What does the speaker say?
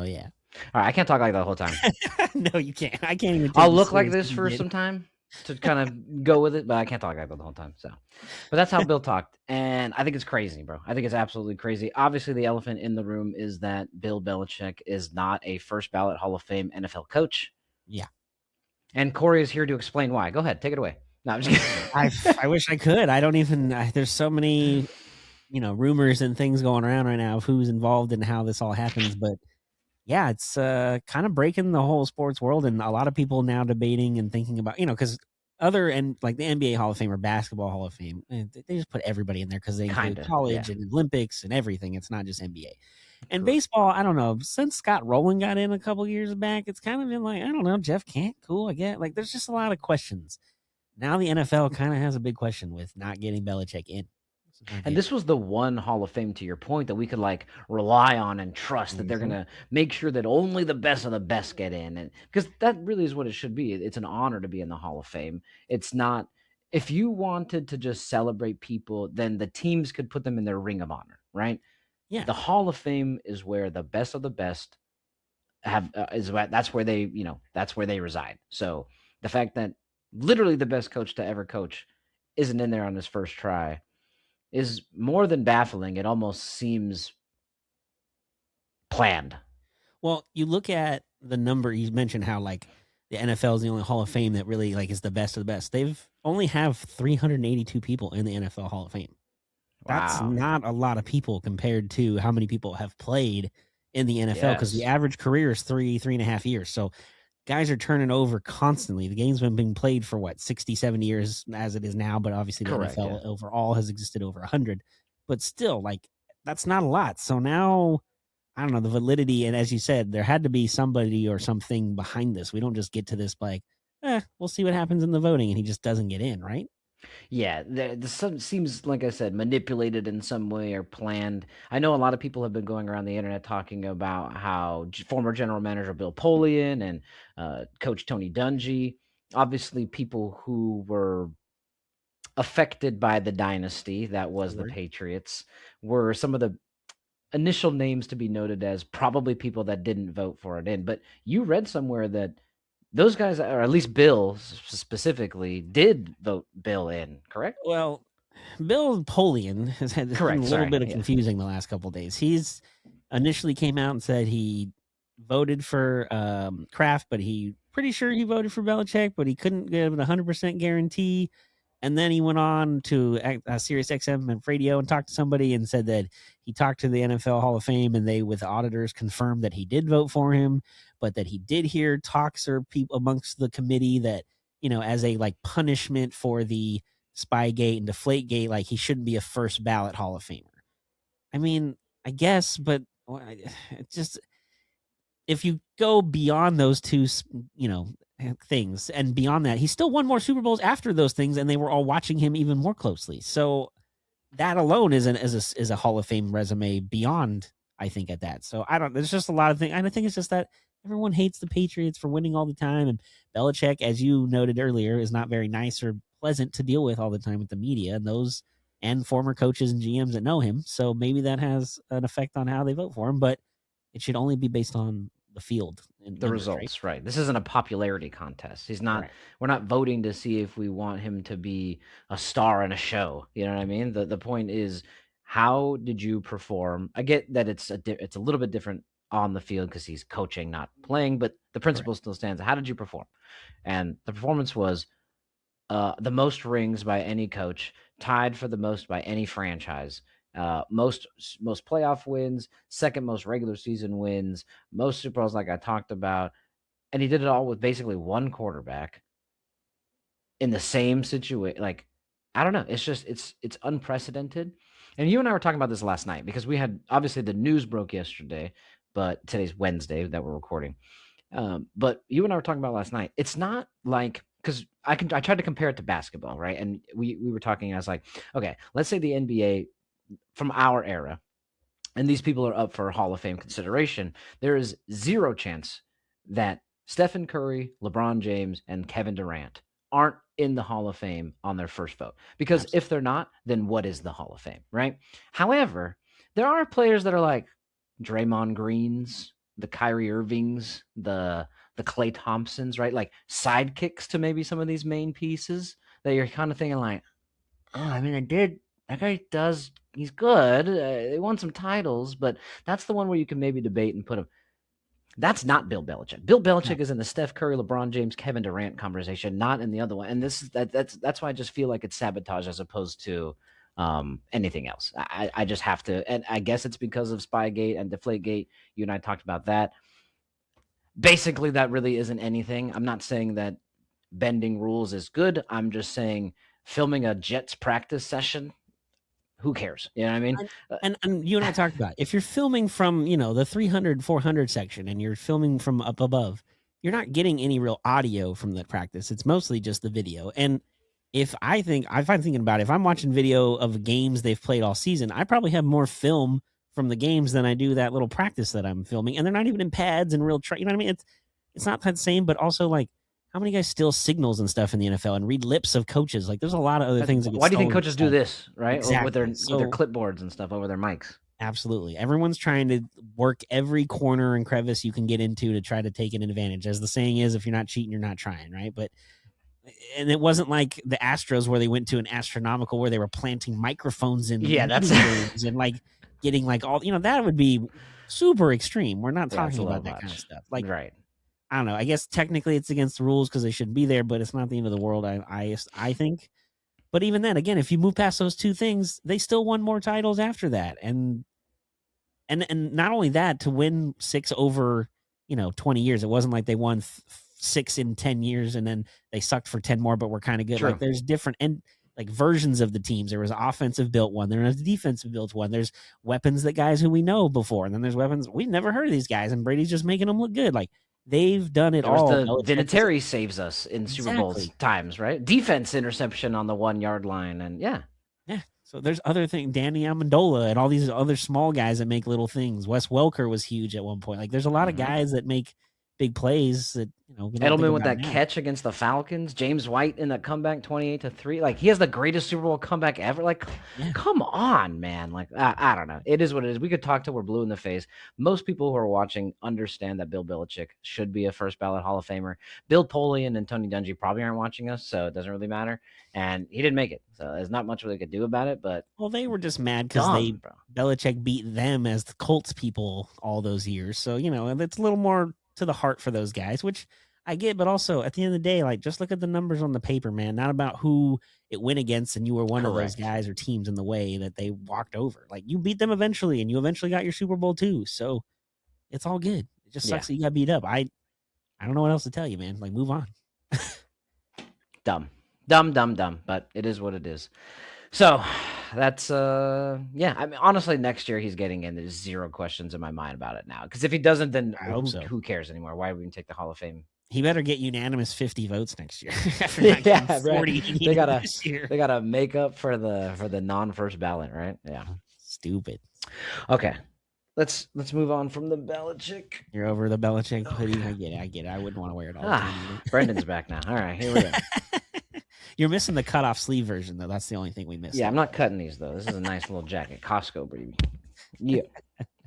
yeah. All right, I can't talk like that the whole time. No, you can't. I can't even take I'll you look like serious this if you for did. some time to kind of go with it, but I can't talk like that the whole time. So, but that's how Bill talked, and I think it's crazy, bro. I think it's absolutely crazy. Obviously, the elephant in the room is that Bill Belichick is not a first ballot Hall of Fame NFL coach, Yeah. and Corey is here to explain why. Go ahead, take it away. No, I'm just kidding. I wish I could. I don't even there's so many, rumors and things going around right now of who's involved and how this all happens, but yeah, it's kind of breaking the whole sports world, and a lot of people now debating and thinking about, because other and like the NBA Hall of Fame or Basketball Hall of Fame, they just put everybody in there because they include Kinda, yeah. college and Olympics and everything. It's not just NBA. And Correct. baseball, I don't know. Since Scott Rowland got in a couple years back, it's kind of been like, I don't know, Jeff Kent, cool, I get. Like, there's just a lot of questions. Now the NFL kind of has a big question with not getting Belichick in. And this was the one Hall of Fame, to your point, that we could like rely on and trust that they're Mhm. gonna make sure that only the best of the best get in, and because that really is what it should be. It's an honor to be in the Hall of Fame. It's not. If you wanted to just celebrate people, then the teams could put them in their Ring of Honor, right? Yeah. The Hall of Fame is where the best of the best have that's where they that's where they reside. So the fact that literally the best coach to ever coach isn't in there on his first try is more than baffling. It almost seems planned. Well, you look at the number you mentioned how like the NFL is the only Hall of Fame that really like is the best of the best. They've only have 382 people in the NFL Hall of Fame. That's Wow. not a lot of people compared to how many people have played in the NFL because the Yes. average career is 3.5 years. So guys are turning over constantly. The game's been being played for what, 60, 70 years as it is now, but obviously the Correct. Yeah. NFL overall has existed over 100. But still, like, that's not a lot. So now, I don't know, the validity, and as you said, there had to be somebody or something behind this. We don't just get to this like, we'll see what happens in the voting, and he just doesn't get in, right? Yeah. The some seems like I said manipulated in some way or planned. I know a lot of people have been going around the internet talking about how former general manager Bill Polian and coach Tony Dungy, obviously people who were affected by the dynasty that was the Sure. Patriots, were some of the initial names to be noted as probably people that didn't vote for it in. But you read somewhere that those guys, or at least Bill specifically, did vote Bill in, correct? Well, Bill Polian has had it's been a Correct. little Sorry. bit of Yeah. confusing the last couple of days. He's initially came out and said he voted for Kraft, but he pretty sure he voted for Belichick, but he couldn't give it 100% guarantee. And then he went on to Sirius XM and radio and talked to somebody and said that he talked to the NFL Hall of Fame and they, with auditors, confirmed that he did vote for him, but that he did hear talks or people amongst the committee that, as a like punishment for the Spygate and Deflategate, like he shouldn't be a first ballot Hall of Famer. I mean, I guess, but it's just if you go beyond those two, things, and beyond that, he still won more Super Bowls after those things, and they were all watching him even more closely. So that alone is a Hall of Fame resume beyond, I think, at that. So I don't. There's just a lot of things, and I think it's just that everyone hates the Patriots for winning all the time, and Belichick, as you noted earlier, is not very nice or pleasant to deal with all the time with the media and those and former coaches and GMs that know him. So maybe that has an effect on how they vote for him, but it should only be based on the field and The numbers, right? results, right? This isn't a popularity contest. He's not. Right. We're not voting to see if we want him to be a star in a show. You know what I mean? The point is, how did you perform? I get that it's a little bit different on the field because he's coaching, not playing, but the Correct. principle still stands. How did you perform? And the performance was the most rings by any coach, tied for the most by any franchise. Most playoff wins, second most regular season wins, most Super Bowls, like I talked about, and he did it all with basically one quarterback in the same situation. Like, I don't know. It's just it's unprecedented. And you and I were talking about this last night because we had obviously the news broke yesterday, but today's Wednesday that we're recording. But you and I were talking about last night. It's not like because I tried to compare it to basketball, right? And we were talking. I was like, okay, let's say the NBA from our era, and these people are up for Hall of Fame consideration. There is zero chance that Stephen Curry, LeBron James, and Kevin Durant aren't in the Hall of Fame on their first vote. Because Absolutely. if they're not, then what is the Hall of Fame, right? However, there are players that are like Draymond Greens, the Kyrie Irvings, the Klay Thompsons, right? Like sidekicks to maybe some of these main pieces that you're kind of thinking like, oh, I mean, that guy does, he's good. They won some titles, but that's the one where you can maybe debate and put him. That's not Bill Belichick. Bill No. Belichick is in the Steph Curry, LeBron James, Kevin Durant conversation, not in the other one. And that's why I just feel like it's sabotage as opposed to anything else. I just have to, and I guess it's because of Spygate and Deflategate. You and I talked about that. Basically, that really isn't anything. I'm not saying that bending rules is good. I'm just saying filming a Jets practice session, who cares? You know what I mean? And you and I talked about, if you're filming from, the 300, 400 section and you're filming from up above, you're not getting any real audio from the practice. It's mostly just the video. And if I'm thinking about it, if I'm watching video of games they've played all season, I probably have more film from the games than I do that little practice that I'm filming. And they're not even in pads and real, you know what I mean? It's not the same, but also like, how many guys steal signals and stuff in the NFL and read lips of coaches? Like, there's a lot of other things that get Why do you think stolen. coaches do this, right? Or with Exactly. their clipboards and stuff over their mics? Absolutely. Everyone's trying to work every corner and crevice you can get into to try to take an advantage. As the saying is, if you're not cheating, you're not trying, right? And it wasn't like the Astros where they went to an astronomical where they were planting microphones in that's rooms and like getting like all, that would be super extreme. We're not talking about that kind of stuff. Like, right. I don't know. I guess technically it's against the rules because they shouldn't be there, but it's not the end of the world. I think. But even then, again, if you move past those two things, they still won more titles after that. And not only that, to win 6 over, 20 years, it wasn't like they won 6 in 10 years and then they sucked for 10 more, but were kind of good. True. Like, there's different like versions of the teams. There was an offensive built one. There was a defensive built one. There's weapons that guys who we know before. And then there's weapons we've never heard of these guys. And Brady's just making them look good. Like, they've done it all. The Vinatieri saves us in Super Bowls times, right? Defense interception on the 1 yard line. And yeah. So there's other things, Danny Amendola and all these other small guys that make little things. Wes Welker was huge at one point. Like, there's a lot of guys that make big plays that, Edelman with that catch against the Falcons, James White in that comeback 28-3. Like, he has the greatest Super Bowl comeback ever. Like, come on, man. Like, I don't know. It is what it is. We could talk till we're blue in the face. Most people who are watching understand that Bill Belichick should be a first ballot Hall of Famer. Bill Polian and Tony Dungy probably aren't watching us, so it doesn't really matter. And he didn't make it. So there's not much they could do about it. But well, they were just mad because Belichick beat them as the Colts people all those years. So, it's a little more to the heart for those guys, which I get, but also at the end of the day, like, just look at the numbers on the paper, man, not about who it went against. And you were one of those guys or teams in the way that they walked over. Like, you beat them eventually and you eventually got your Super Bowl too. So it's all good. It just sucks that you got beat up. I don't know what else to tell you, man. Like, move on. Dumb, but it is what it is. So that's I mean, honestly, next year he's getting in. There's zero questions in my mind about it now. Because if he doesn't, then who cares anymore? Why would we even take the Hall of Fame? He better get unanimous 50 votes next year. 40 they gotta make up for the non-first ballot, right? Yeah. Stupid. Okay. Let's move on from the Belichick. You're over the Belichick hoodie. I get it. I wouldn't want to wear it all the time. Brendan's back now. All right, here we go. You're missing the cut-off sleeve version, though. That's the only thing we missed. Yeah, I'm not cutting these, though. This is a nice little jacket. Costco, baby. Yeah.